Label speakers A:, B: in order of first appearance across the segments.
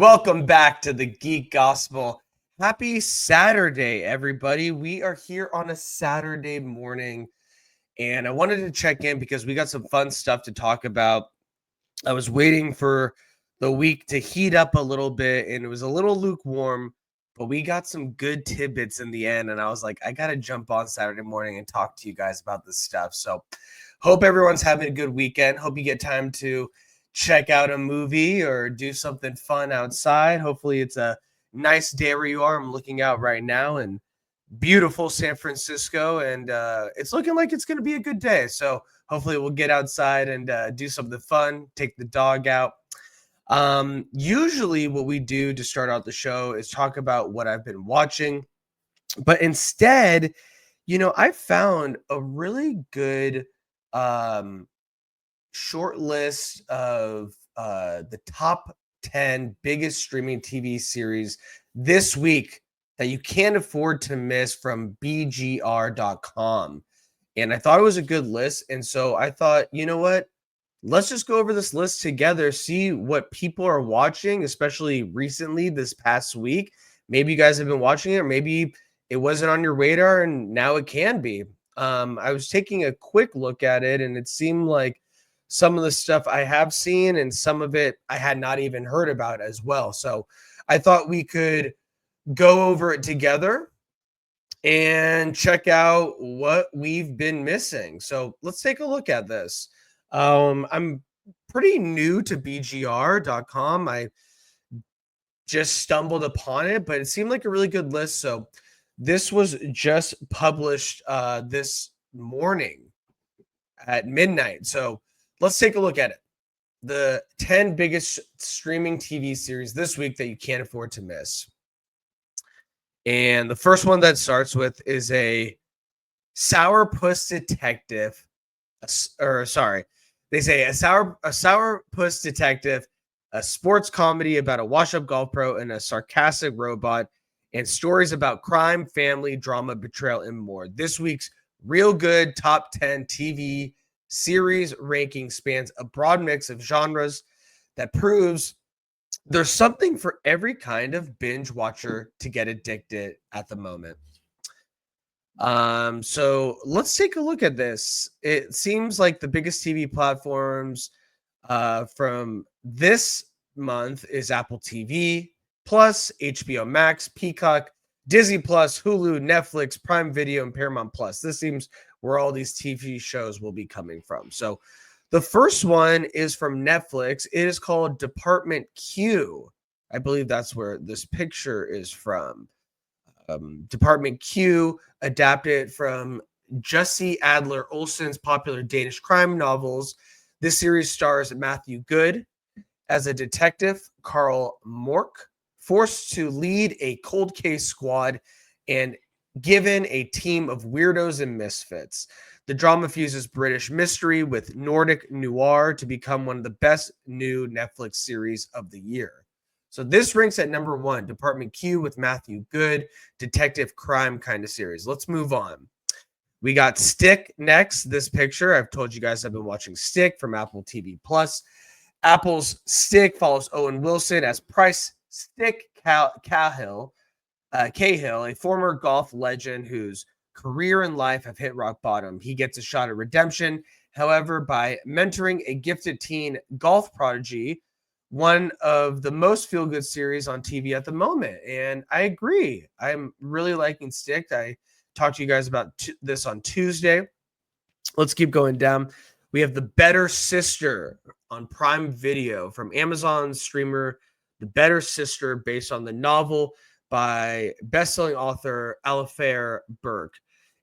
A: Welcome back to the Geek Gospel. Happy Saturday, everybody. We are here on a Saturday morning, and I wanted to check in because we got some fun stuff to talk about. I was waiting for the week to heat up a little bit, and it was a little lukewarm, but we got some good tidbits in the end, and I was like, I got to jump on Saturday morning and talk to you guys about this stuff. So hope everyone's having a good weekend. Hope you get time to check out a movie or do something fun outside. Hopefully it's a nice day where you are. I'm looking out right now in beautiful San Francisco, and it's looking like it's going to be a good day. So hopefully we'll get outside and do something fun, take the dog out. Usually what we do to start out the show is talk about what I've been watching. But instead, I found a really good short list of the top 10 biggest streaming TV series this week that you can't afford to miss from BGR.com. And I thought it was a good list. And so I thought, you know what? Let's just go over this list together, see what people are watching, especially recently this past week. Maybe you guys have been watching it, or maybe it wasn't on your radar and now it can be. I was taking a quick look at it, and it seemed like some of the stuff I have seen and some of it I had not even heard about as well. So I thought we could go over it together and check out what we've been missing. So let's take a look at this. I'm pretty new to BGR.com. I just stumbled upon it, but it seemed like a really good list. So this was just published this morning at midnight. So let's take a look at it. The 10 biggest streaming TV series this week that you can't afford to miss. And the first one that starts with is a sourpuss detective. They say a sourpuss detective, a sports comedy about a wash-up golf pro and a sarcastic robot, and stories about crime, family, drama, betrayal, and more. This week's Real Good Top 10 TV series ranking spans a broad mix of genres that proves there's something for every kind of binge watcher to get addicted at the moment. So let's take a look at this. It seems like the biggest TV platforms from this month is Apple TV Plus, HBO Max, Peacock, Disney Plus, Hulu, Netflix, Prime Video, and Paramount Plus. This seems where all these TV shows will be coming from. So the first one is from Netflix. It is called Department Q. I believe that's where this picture is from. Department Q, adapted from Jussi Adler-Olsen's popular Danish crime novels. This series stars Matthew Good as a detective, Carl Mork, forced to lead a cold case squad and given a team of weirdos and misfits. The drama fuses British mystery with Nordic noir to become one of the best new Netflix series of the year. So this ranks at number 1, Department Q with Matthew Good, detective crime kind of series. Let's move on. We got Stick next. This picture, I've told you guys I've been watching Stick from Apple TV Plus. Apple's Stick follows Owen Wilson as Price Stick Cahill, a former golf legend whose career and life have hit rock bottom. He gets a shot at redemption, however, by mentoring a gifted teen golf prodigy, one of the most feel-good series on TV at the moment. And I agree. I'm really liking Stick. I talked to you guys about this on Tuesday. Let's keep going down. We have The Better Sister on Prime Video from Amazon streamer The Better Sister, based on the novel by best-selling author Alafair Burke.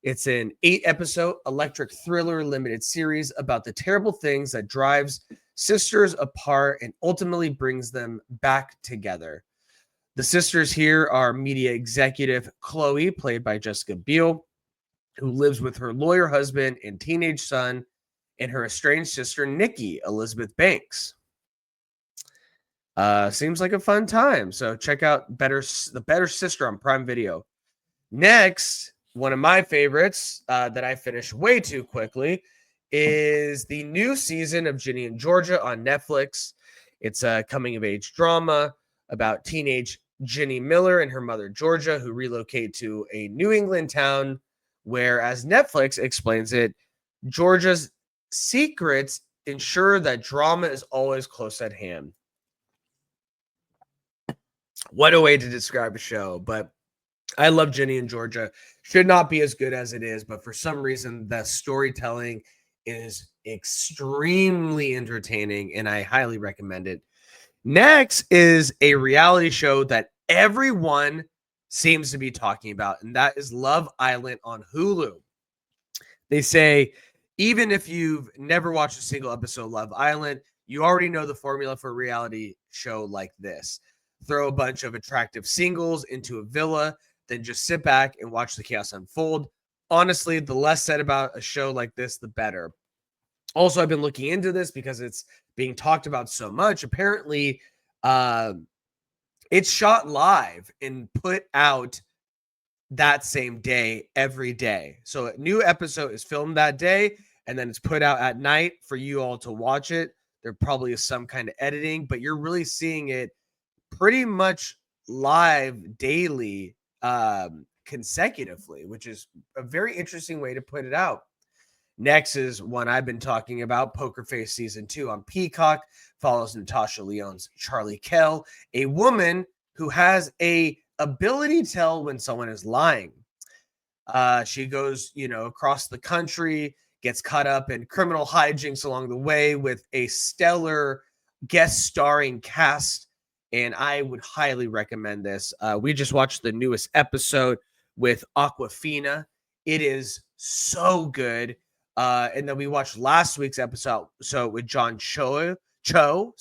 A: It's an 8-episode electric thriller limited series about the terrible things that drives sisters apart and ultimately brings them back together. The sisters here are media executive Chloe, played by Jessica Biel, who lives with her lawyer husband and teenage son, and her estranged sister Nikki, Elizabeth Banks. Seems like a fun time. So check out The Better Sister on Prime Video. Next, one of my favorites that I finished way too quickly is the new season of Ginny and Georgia on Netflix. It's a coming-of-age drama about teenage Ginny Miller and her mother, Georgia, who relocate to a New England town where, as Netflix explains it, Georgia's secrets ensure that drama is always close at hand. What a way to describe a show, but I love Ginny and Georgia. Should not be as good as it is, but for some reason, the storytelling is extremely entertaining, and I highly recommend it. Next is a reality show that everyone seems to be talking about, and that is Love Island on Hulu. They say, even if you've never watched a single episode of Love Island, you already know the formula for a reality show like this. Throw a bunch of attractive singles into a villa, then just sit back and watch the chaos unfold. Honestly, the less said about a show like this, the better. Also, I've been looking into this because it's being talked about so much. Apparently, it's shot live and put out that same day, every day. So a new episode is filmed that day, and then it's put out at night for you all to watch it. There probably is some kind of editing, but you're really seeing it pretty much live daily, consecutively, which is a very interesting way to put it out. Next is one I've been talking about, Poker Face Season 2 on Peacock, follows Natasha Lyonne's Charlie Kell, a woman who has a ability to tell when someone is lying. She goes, across the country, gets caught up in criminal hijinks along the way with a stellar guest starring cast, and I would highly recommend this. We just watched the newest episode with Aquafina. It is so good. And then we watched last week's episode with John Cho, from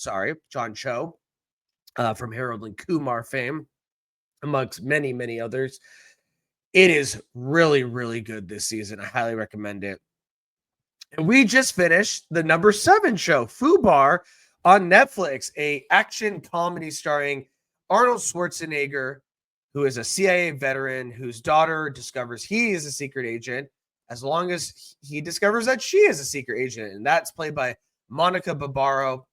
A: Harold and Kumar fame, amongst many, many others. It is really, really good this season. I highly recommend it. And we just finished the number 7 show, FUBAR, on Netflix, a action comedy starring Arnold Schwarzenegger, who is a CIA veteran whose daughter discovers he is a secret agent, as long as he discovers that she is a secret agent. And that's played by Monica Barbaro.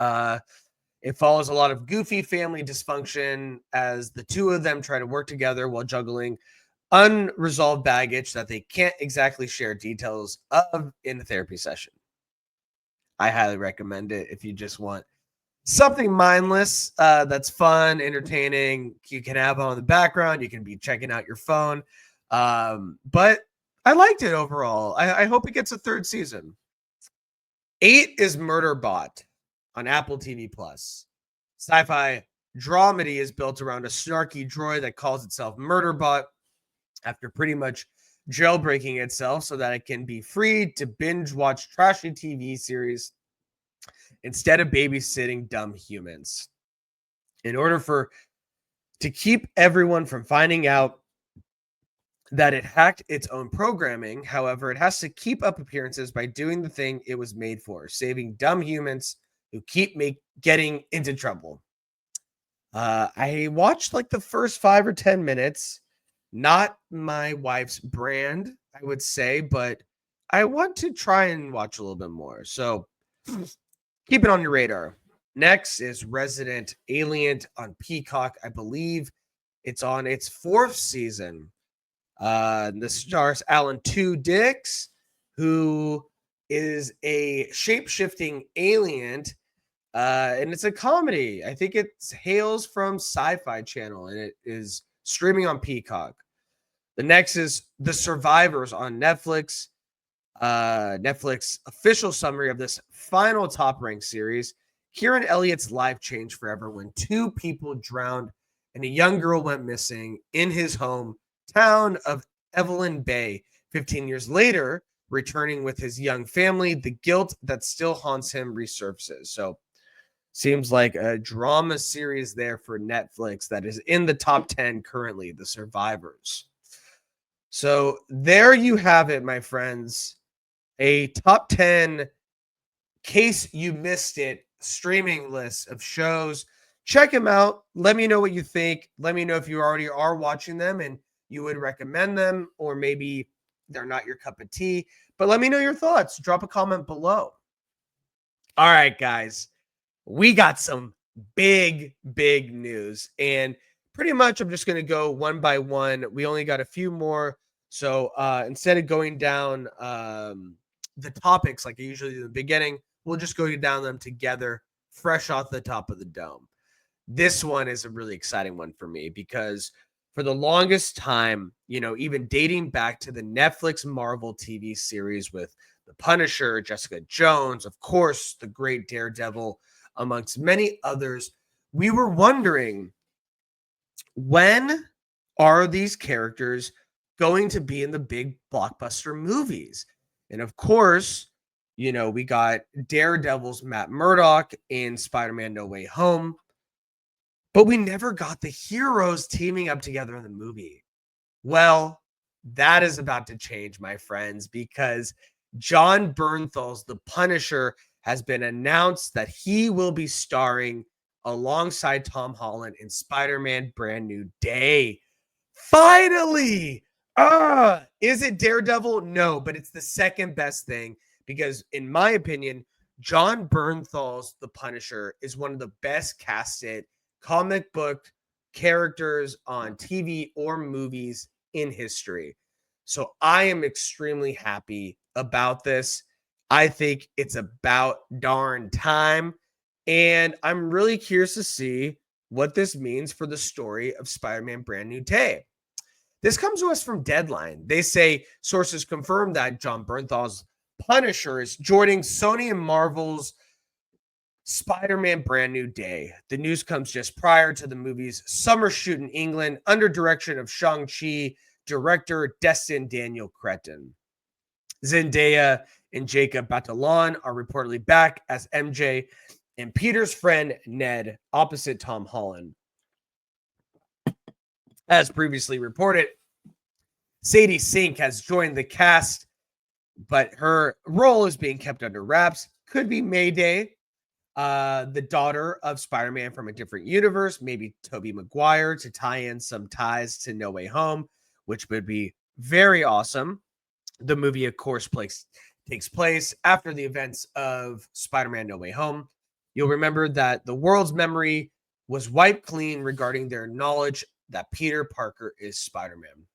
A: It follows a lot of goofy family dysfunction as the two of them try to work together while juggling unresolved baggage that they can't exactly share details of in a therapy session. I highly recommend it if you just want something mindless that's fun, entertaining. You can have on the background. You can be checking out your phone. But I liked it overall. I hope it gets a 3rd season. 8 is Murderbot on Apple TV+. Sci-fi dramedy is built around a snarky droid that calls itself Murderbot after pretty much jailbreaking itself so that it can be free to binge watch trashy TV series instead of babysitting dumb humans. In order to keep everyone from finding out that it hacked its own programming, however, it has to keep up appearances by doing the thing it was made for, saving dumb humans who keep getting into trouble. I watched like the first 5 or 10 minutes. Not my wife's brand, I would say, but I want to try and watch a little bit more. So keep it on your radar. Next is Resident Alien on Peacock. I believe it's on its 4th season. This stars Alan Tudyk, who is a shape-shifting alien, and it's a comedy. I think it hails from Sci-Fi Channel, and it is streaming on Peacock. The next is The Survivors on Netflix. Netflix official summary of this final top-ranked series. Kieran Elliott's life changed forever when 2 people drowned and a young girl went missing in his hometown of Evelyn Bay. 15 years later, returning with his young family, the guilt that still haunts him resurfaces. So seems like a drama series there for Netflix that is in the top 10 currently, The Survivors. So there you have it, my friends. A top 10, case you missed it, streaming list of shows. Check them out. Let me know what you think. Let me know if you already are watching them and you would recommend them, or maybe they're not your cup of tea. But let me know your thoughts. Drop a comment below. All right, guys. We got some big news. And pretty much I'm just going to go one by one. We only got a few more. So instead of going down the topics like I usually do in the beginning, we'll just go down them together, fresh off the top of the dome. This one is a really exciting one for me because for the longest time, even dating back to the Netflix Marvel TV series with The Punisher, Jessica Jones, of course, the great Daredevil, amongst many others, we were wondering, when are these characters going to be in the big blockbuster movies? And of course, we got Daredevil's Matt Murdock in Spider-Man No Way Home, but we never got the heroes teaming up together in the movie. Well, that is about to change, my friends, because Jon Bernthal'S The Punisher has been announced that he will be starring alongside Tom Holland in Spider-Man Brand New Day. Finally! Is it Daredevil? No, but it's the second best thing because, in my opinion, Jon Bernthal'S The Punisher is one of the best casted comic book characters on TV or movies in history. So I am extremely happy about this. I think it's about darn time. And I'm really curious to see what this means for the story of Spider-Man Brand New Day. This comes to us from Deadline. They say sources confirm that Jon Bernthal'S Punisher is joining Sony and Marvel's Spider-Man Brand New Day. The news comes just prior to the movie's summer shoot in England under direction of Shang-Chi director Destin Daniel Cretton. Zendaya and Jacob Batalon are reportedly back as MJ and Peter's friend Ned opposite Tom Holland. As previously reported, Sadie Sink has joined the cast, but her role is being kept under wraps. Could be Mayday, the daughter of Spider-Man from a different universe, maybe Tobey Maguire, to tie in some ties to No Way Home, which would be very awesome. The movie, of course, takes place after the events of Spider-Man No Way Home. You'll remember that the world's memory was wiped clean regarding their knowledge that Peter Parker is Spider-Man.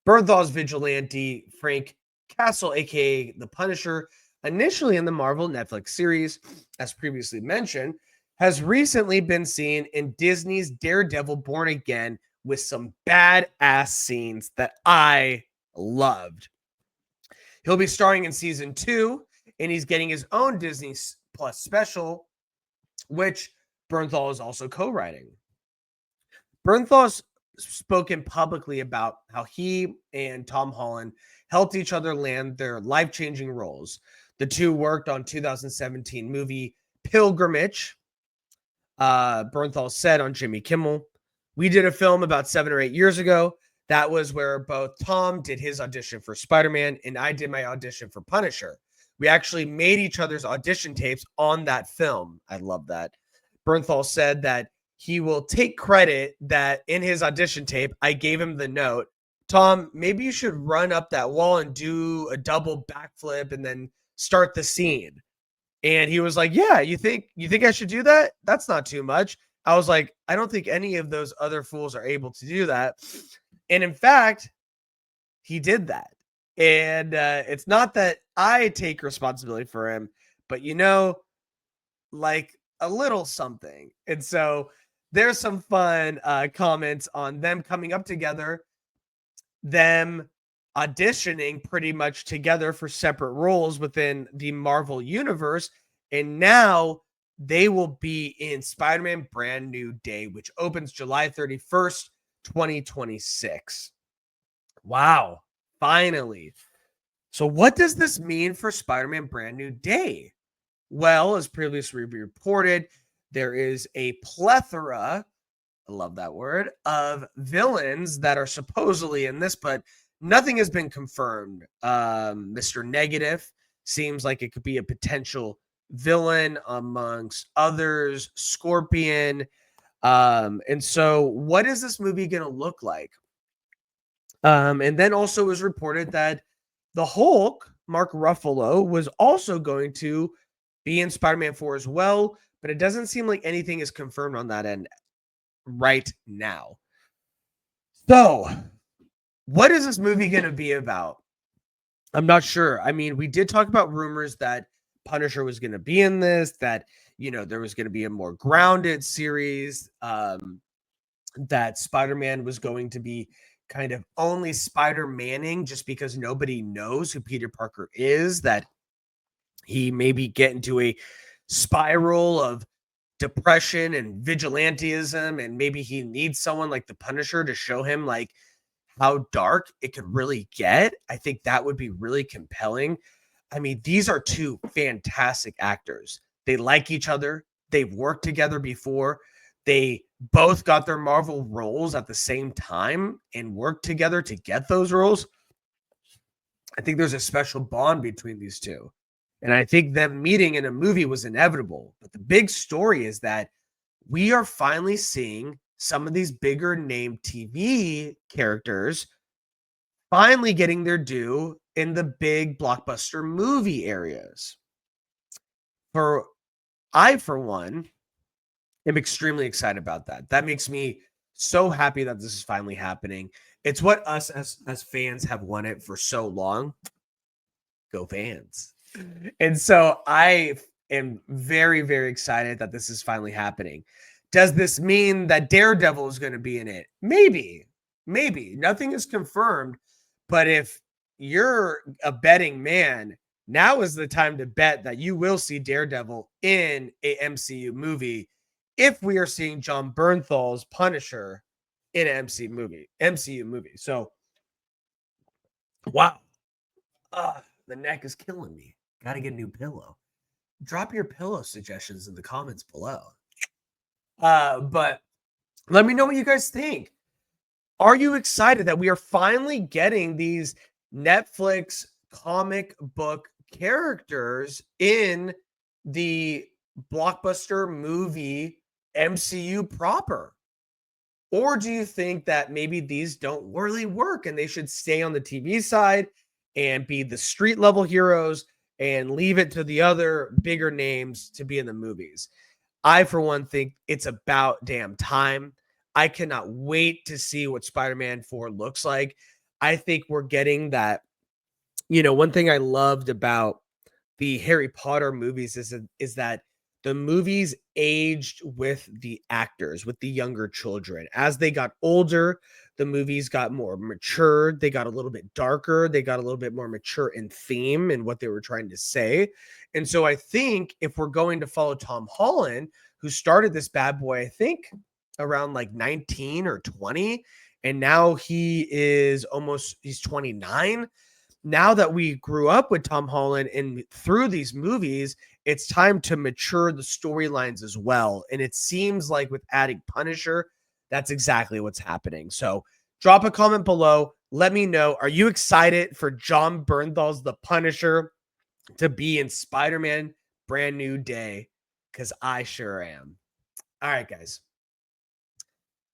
A: Bernthal'S vigilante Frank Castle, aka The Punisher, initially in the Marvel Netflix series, as previously mentioned, has recently been seen in Disney's Daredevil Born Again with some badass scenes that I loved. He'll be starring in season 2, and he's getting his own Disney Plus special, which Bernthal is also co-writing. Bernthal's spoken publicly about how he and Tom Holland helped each other land their life-changing roles. The two worked on 2017 movie Pilgrimage. Bernthal said on Jimmy Kimmel, "We did a film about 7 or 8 years ago. That was where both Tom did his audition for Spider-Man and I did my audition for Punisher. We actually made each other's audition tapes on that film." I love that. Bernthal said that he will take credit that in his audition tape, I gave him the note, "Tom, maybe you should run up that wall and do a double backflip and then start the scene." And he was like, "Yeah, you think I should do that? That's not too much." I was like, "I don't think any of those other fools are able to do that." And in fact, he did that. And it's not that I take responsibility for him, but like a little something. And so there's some fun comments on them coming up together, them auditioning pretty much together for separate roles within the Marvel universe. And now they will be in Spider-Man Brand New Day, which opens July 31st, 2026. Wow. Finally. So what does this mean for Spider-Man Brand New Day? Well, as previously reported, there is a plethora, I love that word, of villains that are supposedly in this, but nothing has been confirmed. Mr. Negative seems like it could be a potential villain amongst others, Scorpion. And so what is this movie going to look like? And then also was reported that the Hulk, Mark Ruffalo, was also going to be in Spider-Man 4 as well, but it doesn't seem like anything is confirmed on that end right now. So, what is this movie going to be about? I'm not sure. I mean, we did talk about rumors that Punisher was going to be in this, that, there was going to be a more grounded series, that Spider-Man was going to be kind of only Spider-Manning just because nobody knows who Peter Parker is, that he maybe get into a spiral of depression and vigilantism, and maybe he needs someone like the Punisher to show him like how dark it could really get. I think that would be really compelling. I mean, these are two fantastic actors. They like each other. They've worked together before. They both got their Marvel roles at the same time and worked together to get those roles. I think there's a special bond between these two. And I think them meeting in a movie was inevitable. But the big story is that we are finally seeing some of these bigger name TV characters finally getting their due in the big blockbuster movie areas. I, for one, am extremely excited about that. That makes me so happy that this is finally happening. It's what us as fans have wanted for so long. Go fans. And so I am very, very excited that this is finally happening. Does this mean that Daredevil is going to be in it? Maybe. Nothing is confirmed. But if you're a betting man, now is the time to bet that you will see Daredevil in a MCU movie if we are seeing Jon Bernthal'S Punisher in an MCU movie. So, wow. The neck is killing me. Got to get a new pillow. Drop your pillow suggestions in the comments below. But let me know what you guys think. Are you excited that we are finally getting these Netflix comic book characters in the blockbuster movie MCU proper? Or do you think that maybe these don't really work and they should stay on the TV side and be the street level heroes and leave it to the other bigger names to be in the movies? I, for one, think it's about damn time. I cannot wait to see what Spider-Man 4 looks like. I think we're getting that. One thing I loved about the Harry Potter movies is that the movies aged with the actors, with the younger children. As they got older, the movies got more mature. They got a little bit darker. They got a little bit more mature in theme and what they were trying to say. And so I think if we're going to follow Tom Holland, who started this bad boy, I think around like 19 or 20, and now he's 29. Now that we grew up with Tom Holland and through these movies, it's time to mature the storylines as well. And it seems like with adding Punisher, that's exactly what's happening. So drop a comment below. Let me know. Are you excited for Jon Bernthal'S The Punisher to be in Spider-Man Brand New Day? Because I sure am. All right, guys.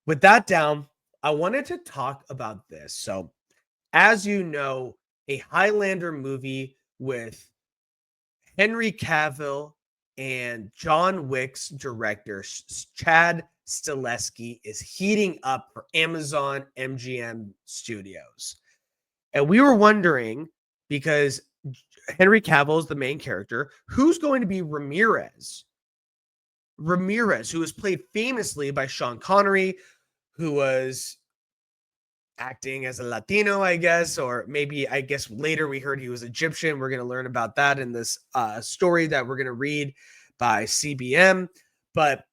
A: With that down, I wanted to talk about this. So as you know, a Highlander movie with Henry Cavill and John Wick's director, Chad Stahelski, is heating up for Amazon MGM Studios. And we were wondering, because Henry Cavill is the main character, who's going to be Ramirez? Ramirez, who was played famously by Sean Connery, who was acting as a Latino, I guess, or maybe, I guess later we heard he was Egyptian. We're going to learn about that in this story that we're going to read by CBM. But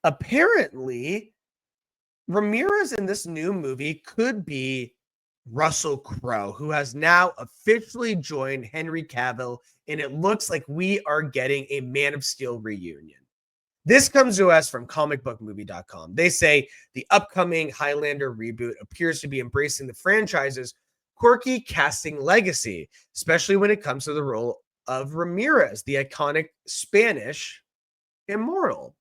A: apparently, Ramirez in this new movie could be Russell Crowe, who has now officially joined Henry Cavill, and it looks like we are getting a Man of Steel reunion. This comes to us from comicbookmovie.com. They say the upcoming Highlander reboot appears to be embracing the franchise's quirky casting legacy, especially when it comes to the role of Ramirez, the iconic Spanish immortal.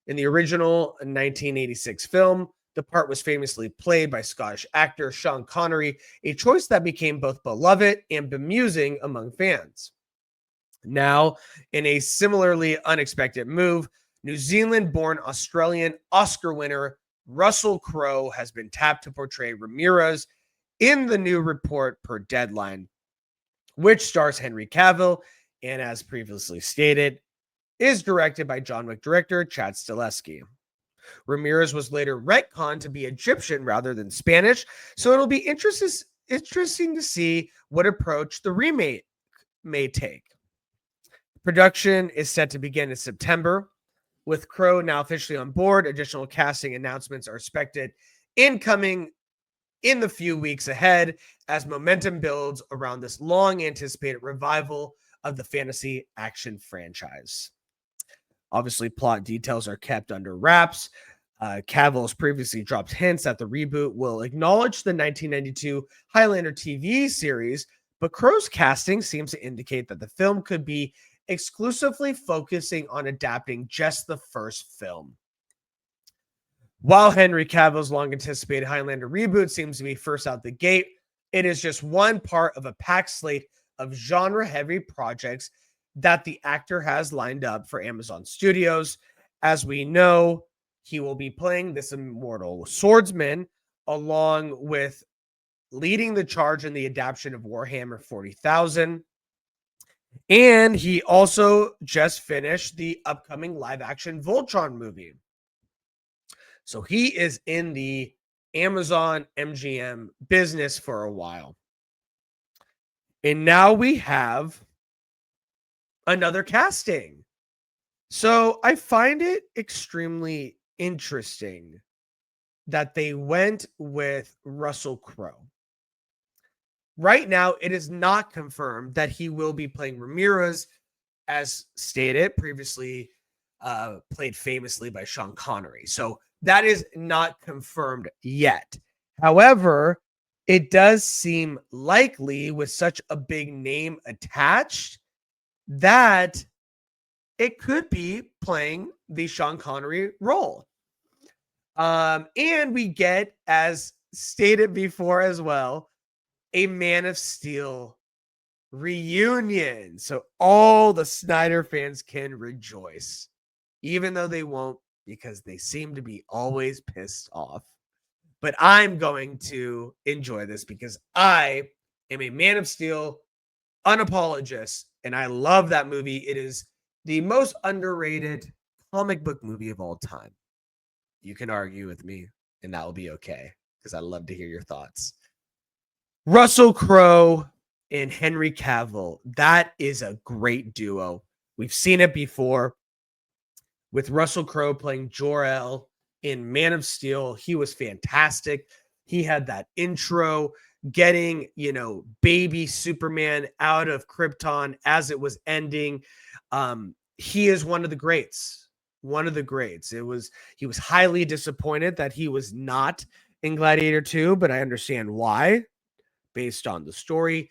A: In the original 1986 film, the part was famously played by Scottish actor Sean Connery, a choice that became both beloved and bemusing among fans. Now, in a similarly unexpected move, New Zealand-born Australian Oscar winner Russell Crowe has been tapped to portray Ramirez in the new report per Deadline, which stars Henry Cavill and, as previously stated, is directed by John Wick director Chad Stahelski. Ramirez was later retconned to be Egyptian rather than Spanish, so it'll be interesting to see what approach the remake may take. Production is set to begin in September. With Crowe now officially on board, additional casting announcements are expected incoming in the few weeks ahead as momentum builds around this long-anticipated revival of the fantasy action franchise. Obviously, plot details are kept under wraps. Cavill has previously dropped hints that the reboot will acknowledge the 1992 Highlander TV series, but Crowe's casting seems to indicate that the film could be exclusively focusing on adapting just the first film. While Henry Cavill's long-anticipated Highlander reboot seems to be first out the gate, it is just one part of a packed slate of genre-heavy projects that the actor has lined up for Amazon Studios. As we know, he will be playing this immortal swordsman along with leading the charge in the adaptation of Warhammer 40,000. And he also just finished the upcoming live-action Voltron movie. So he is in the Amazon MGM business for a while. And now we have another casting. So I find it extremely interesting that they went with Russell Crowe. Right now, it is not confirmed that he will be playing Ramirez, as stated previously, played famously by Sean Connery. So that is not confirmed yet. However, it does seem likely with such a big name attached that it could be playing the Sean Connery role. And we get, as stated before as well, a Man of Steel reunion. So all the Snyder fans can rejoice, even though they won't, because they seem to be always pissed off. But I'm going to enjoy this because I am a Man of Steel unapologist, and I love that movie. It is the most underrated comic book movie of all time. You can argue with me, and that will be okay, because I love to hear your thoughts. Russell Crowe and Henry Cavill, that is a great duo. We've seen it before with Russell Crowe playing Jor-El in Man of Steel. He was fantastic. He had that intro getting, baby Superman out of Krypton as it was ending. He is one of the greats. One of the greats. He was highly disappointed that he was not in Gladiator 2, but I understand why, based on the story.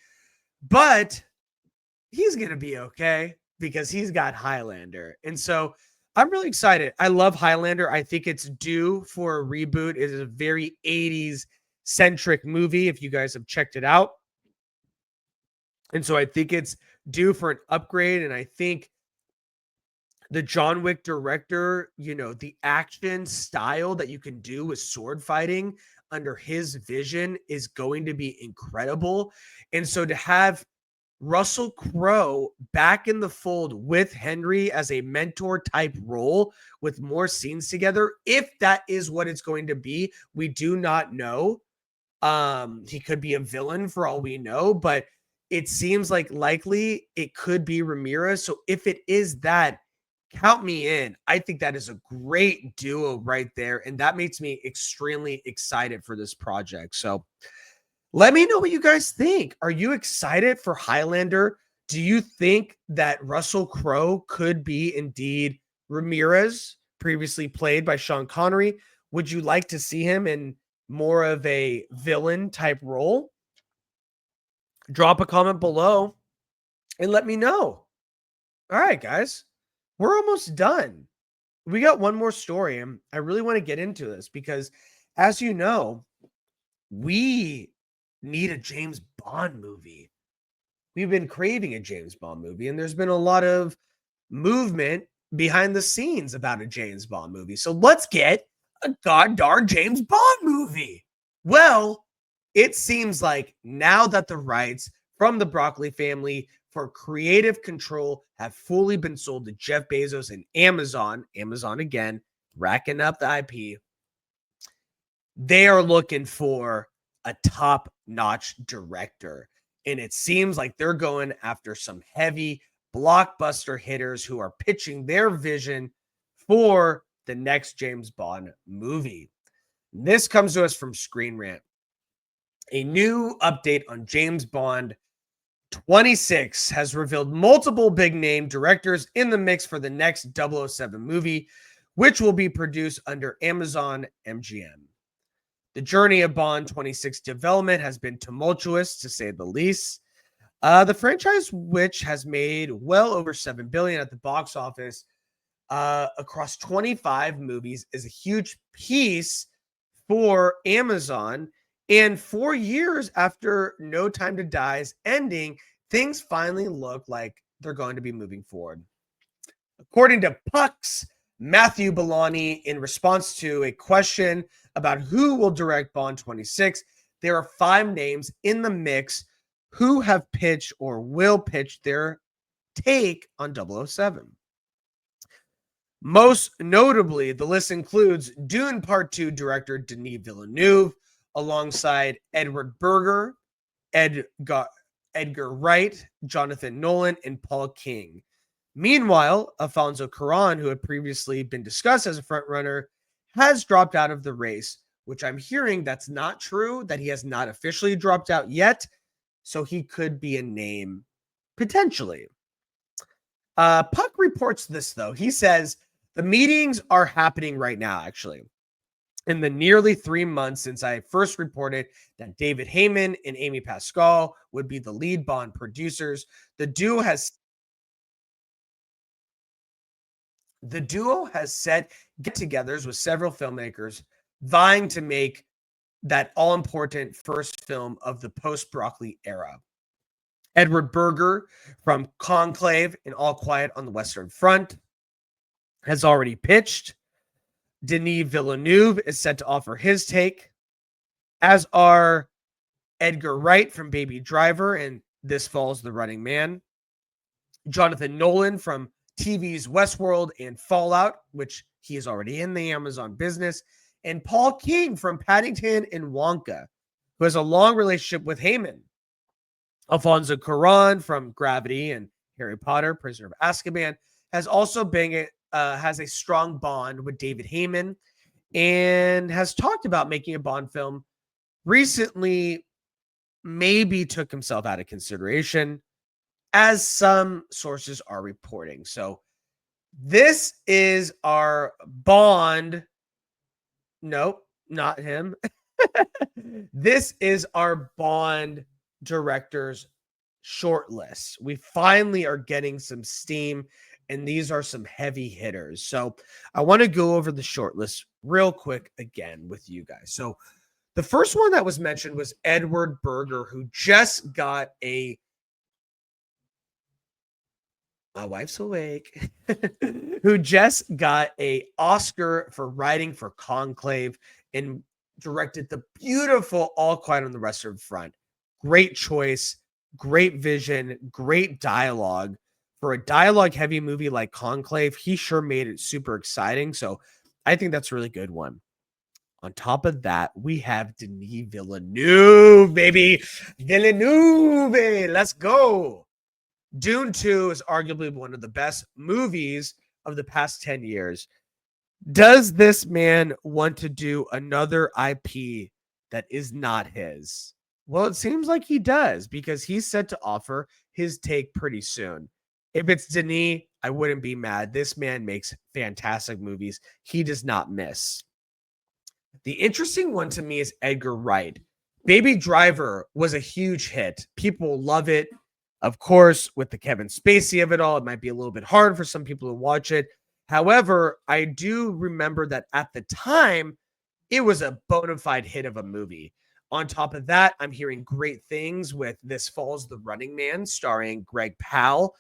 A: But he's going to be okay because he's got Highlander. And so I'm really excited. I love Highlander. I think it's due for a reboot. It is a very 80s centric movie, if you guys have checked it out. And so I think it's due for an upgrade. And I think the John Wick director, the action style that you can do with sword fighting under his vision is going to be incredible. And so to have Russell Crowe back in the fold with Henry as a mentor type role with more scenes together, if that is what it's going to be, we do not know. He could be a villain for all we know, but it seems like likely it could be Ramirez. So if it is that, count me in. I think that is a great duo right there. And that makes me extremely excited for this project. So let me know what you guys think. Are you excited for Highlander? Do you think that Russell Crowe could be indeed Ramirez, previously played by Sean Connery? Would you like to see him in more of a villain type role? Drop a comment below and let me know. All right, guys. We're almost done. We got one more story, and I really want to get into this because, as you know, we need a James Bond movie. We've been craving a James Bond movie, and there's been a lot of movement behind the scenes about a James Bond movie. So let's get a goddamn James Bond movie. Well, it seems like now that the rights from the Broccoli family for creative control have fully been sold to Jeff Bezos and Amazon again, racking up the IP, they are looking for a top-notch director. And it seems like they're going after some heavy blockbuster hitters who are pitching their vision for the next James Bond movie. This comes to us from Screen Rant. A new update on James Bond 26 has revealed multiple big-name directors in the mix for the next 007 movie, which will be produced under Amazon MGM. The journey of Bond 26 development has been tumultuous, to say the least. The franchise, which has made well over $7 billion at the box office across 25 movies, is a huge piece for Amazon. And 4 years after No Time to Die's ending, things finally look like they're going to be moving forward. According to Puck's Matthew Bellani, in response to a question about who will direct Bond 26, there are 5 names in the mix who have pitched or will pitch their take on 007. Most notably, the list includes Dune Part 2 director Denis Villeneuve, alongside Edward Berger, Edgar Wright, Jonathan Nolan, and Paul King. Meanwhile, Alfonso Cuarón, who had previously been discussed as a frontrunner, has dropped out of the race, which I'm hearing that's not true, that he has not officially dropped out yet, so he could be a name potentially. Puck reports this, though. He says, the meetings are happening right now, actually. In the nearly 3 months since I first reported that David Heyman and Amy Pascal would be the lead Bond producers, the duo has set get-togethers with several filmmakers vying to make that all-important first film of the post-Broccoli era. Edward Berger from Conclave and All Quiet on the Western Front has already pitched. Denis Villeneuve is set to offer his take, as are Edgar Wright from Baby Driver and This Fall's The Running Man, Jonathan Nolan from TV's Westworld and Fallout, which he is already in the Amazon business, and Paul King from Paddington and Wonka, who has a long relationship with Heyman. Alfonso Cuarón from Gravity and Harry Potter, Prisoner of Azkaban, has also been has a strong bond with David Heyman and has talked about making a Bond film. Recently, maybe took himself out of consideration, as some sources are reporting. So this is our Bond. Nope, not him. This is our Bond directors shortlist. We finally are getting some steam, and these are some heavy hitters. So I want to go over the shortlist real quick again with you guys. So the first one that was mentioned was Edward Berger, who just got a my wife's awake, who just got a Oscar for writing for Conclave and directed the beautiful All Quiet on the Western Front. Great choice, great vision, great dialogue. For a dialogue-heavy movie like Conclave, he sure made it super exciting. So I think that's a really good one. On top of that, we have Denis Villeneuve, baby. Villeneuve, let's go. Dune 2 is arguably one of the best movies of the past 10 years. Does this man want to do another IP that is not his? Well, it seems like he does, because he's set to offer his take pretty soon. If it's Denis, I wouldn't be mad. This man makes fantastic movies. He does not miss. The interesting one to me is Edgar Wright. Baby Driver was a huge hit. People love it. Of course, with the Kevin Spacey of it all, it might be a little bit hard for some people to watch it. However, I do remember that at the time, it was a bona fide hit of a movie. On top of that, I'm hearing great things with This Fall's The Running Man, starring Greg Powell.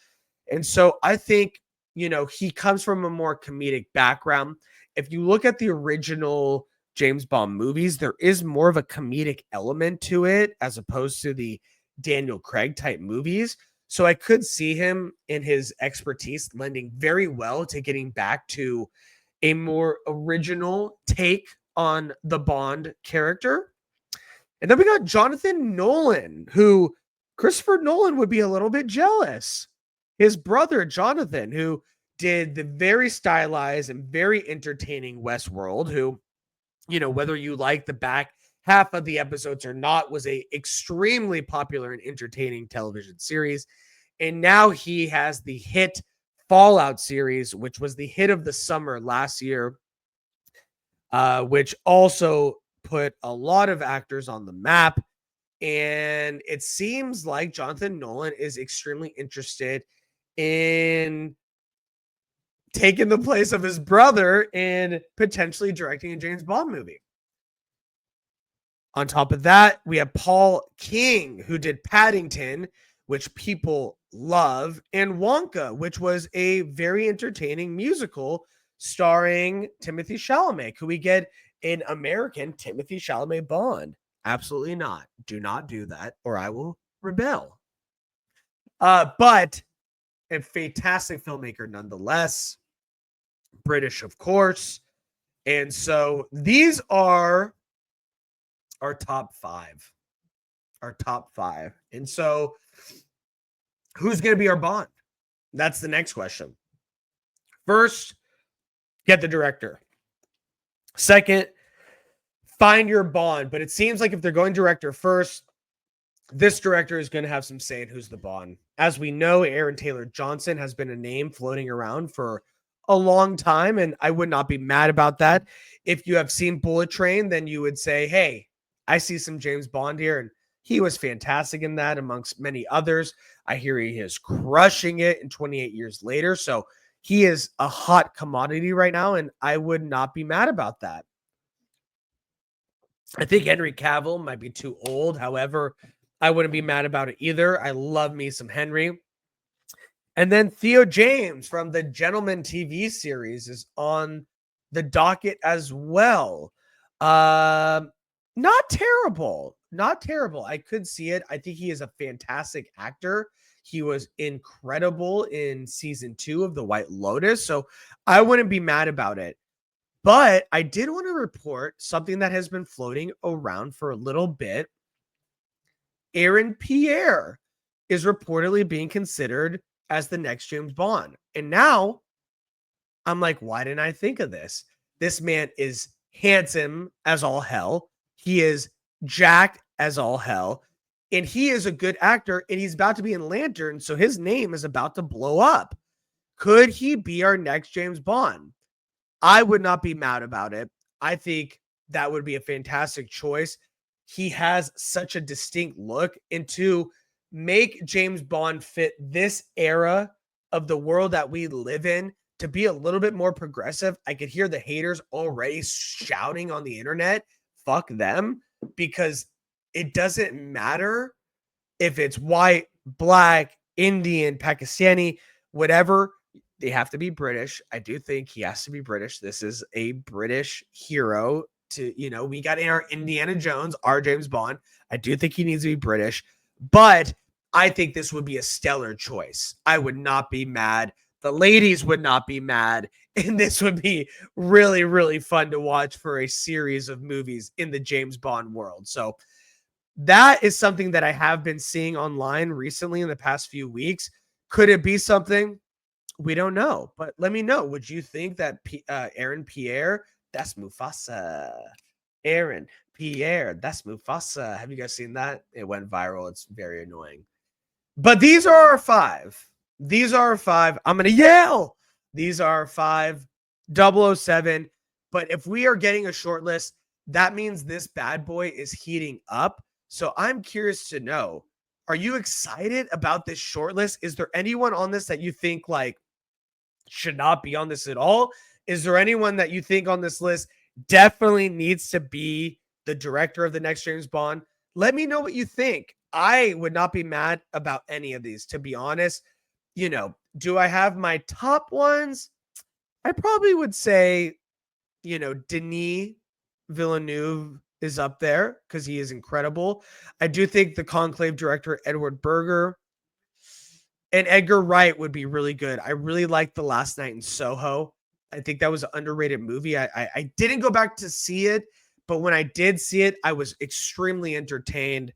A: And so I think he comes from a more comedic background. If you look at the original James Bond movies, there is more of a comedic element to it as opposed to the Daniel Craig type movies. So I could see him in his expertise lending very well to getting back to a more original take on the Bond character. And then we got Jonathan Nolan, who Christopher Nolan would be a little bit jealous. His brother, Jonathan, who did the very stylized and very entertaining Westworld, who, whether you like the back half of the episodes or not, was a extremely popular and entertaining television series. And now he has the hit Fallout series, which was the hit of the summer last year, which also put a lot of actors on the map. And it seems like Jonathan Nolan is extremely interested in taking the place of his brother and potentially directing a James Bond movie. On top of that, we have Paul King, who did Paddington, which people love, and Wonka, which was a very entertaining musical starring Timothée Chalamet. Could we get an American Timothée Chalamet Bond? Absolutely not. Do not do that, or I will rebel. But a fantastic filmmaker nonetheless. British, of course. And so these are our top five. Our top five. And so who's going to be our Bond? That's the next question. First, get the director. Second, find your Bond. But it seems like if they're going director first, this director is going to have some say in who's the Bond. As we know, Aaron Taylor Johnson has been a name floating around for a long time, and I would not be mad about that. If you have seen Bullet Train, then you would say, hey, I see some James Bond here, and he was fantastic in that amongst many others. I hear he is crushing it in 28 years later, so he is a hot commodity right now, and I would not be mad about that. I think Henry Cavill might be too old. However, I wouldn't be mad about it either. I love me some Henry. And then Theo James from the Gentleman TV series is on the docket as well. Not terrible. Not terrible. I could see it. I think he is a fantastic actor. He was incredible in season 2 of The White Lotus. So I wouldn't be mad about it. But I did want to report something that has been floating around for a little bit. Aaron Pierre is reportedly being considered as the next James Bond. And now I'm like, why didn't I think of this? This man is handsome as all hell. He is jacked as all hell. And he is a good actor, and he's about to be in Lantern, so his name is about to blow up. Could he be our next James Bond? I would not be mad about it. I think that would be a fantastic choice. He has such a distinct look, and to make James Bond fit this era of the world that we live in, to be a little bit more progressive. I could hear the haters already shouting on the internet, fuck them, because it doesn't matter if it's white, black, Indian, Pakistani, whatever. They have to be British. I do think he has to be British. This is a British hero. We got in our Indiana Jones, our James Bond. I do think he needs to be British, but I think this would be a stellar choice. I would not be mad. The ladies would not be mad. And this would be really, really fun to watch for a series of movies in the James Bond world. So that is something that I have been seeing online recently in the past few weeks. Could it be something? We don't know. But let me know. Would you think that Aaron Pierre, that's Mufasa? Aaron Pierre, that's Mufasa. Have you guys seen that? It went viral. It's very annoying. But these are our five. These are our five. I'm going to yell. These are our 5. 007. But if we are getting a short list, that means this bad boy is heating up. So I'm curious to know, are you excited about this short list? Is there anyone on this that you think like should not be on this at all? Is there anyone that you think on this list definitely needs to be the director of the next James Bond? Let me know what you think. I would not be mad about any of these, to be honest. Do I have my top ones? I probably would say, Denis Villeneuve is up there because he is incredible. I do think the Conclave director, Edward Berger, and Edgar Wright would be really good. I really liked The Last Night in Soho. I think that was an underrated movie. I didn't go back to see it, but when I did see it, I was extremely entertained.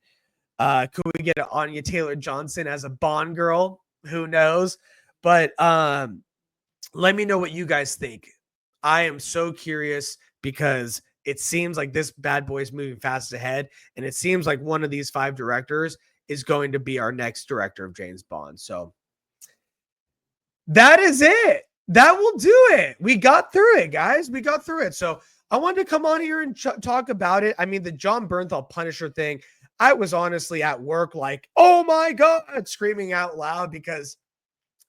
A: Could we get Anya Taylor-Johnson as a Bond girl? Who knows? But let me know what you guys think. I am so curious because it seems like this bad boy is moving fast ahead, and it seems like one of these 5 directors is going to be our next director of James Bond. So that is it. That will do it. We got through it, guys. We got through it. So I wanted to come on here and talk about it. I mean, the John Bernthal Punisher thing, I was honestly at work like, oh my God, screaming out loud because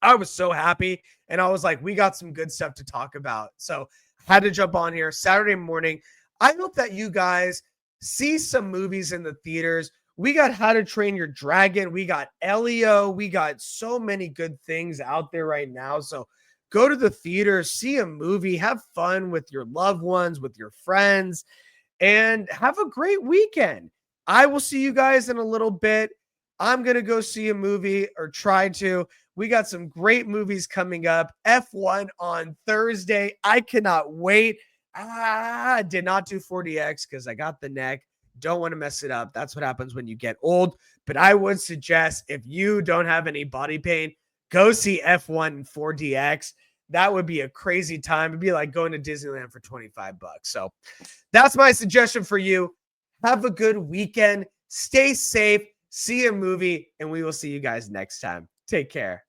A: I was so happy. And I was like, we got some good stuff to talk about. So had to jump on here Saturday morning. I hope that you guys see some movies in the theaters. We got How to Train Your Dragon. We got Elio. We got so many good things out there right now. So go to the theater, see a movie, have fun with your loved ones, with your friends, and have a great weekend. I will see you guys in a little bit. I'm going to go see a movie or try to. We got some great movies coming up. F1 on Thursday. I cannot wait. Did not do 4DX because I got the neck. Don't want to mess it up. That's what happens when you get old. But I would suggest if you don't have any body pain, go see F1 and 4DX. That would be a crazy time. It'd be like going to Disneyland for $25. So that's my suggestion for you. Have a good weekend. Stay safe. See a movie, and we will see you guys next time. Take care.